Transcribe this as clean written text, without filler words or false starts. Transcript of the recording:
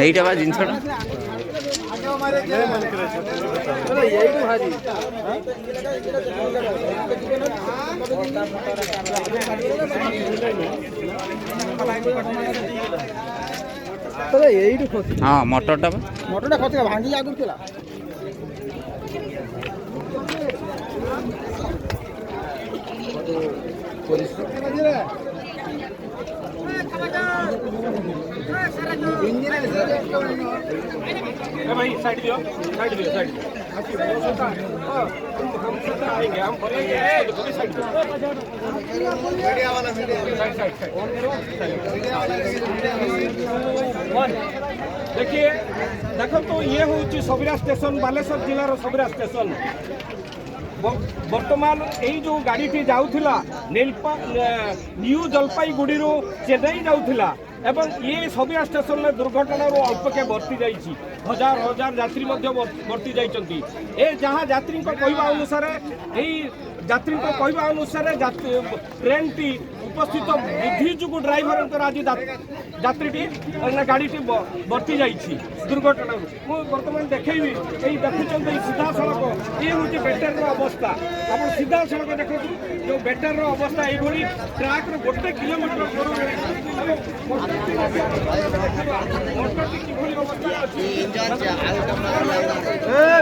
এইটা বা জিনিসটা হ্যাঁ মটরটা খসে ভাঙি আগুন ଥିଲା भाई साइड दियो साइड दियो साइड आएंगे हम बोलेंगे साइड मीडिया वाला मीडिया साइड देखिए देखो तो ये हूँ सबरा स्टेशन बालेश्वर जिलार सबरा स्टेशन बर्तमान यही जो गाड़ी जाऊला न्यू जलपाईगुड़ी चेन्नई जाऊला एवं ये सबरा स्टेशन में दुर्घटना अल्पके बर्ती जाइए हजार हजार यात्री बर्ती जाइए ए जहाँ यात्री कहवा अनुसार यही यात्री कहवा अनुसार ट्रेन टी उपस्थित बुद्धि जो ड्राइवर आज यात्री गाड़ी बर्ती जाइए दुर्घटना मुझे बर्तमान देखी देखुं सीधा सड़क ये हूँ बेटर अवस्था आप सीधा सड़क देखो जो बेटर अवस्था ये ट्राक गोटे किलोमीटर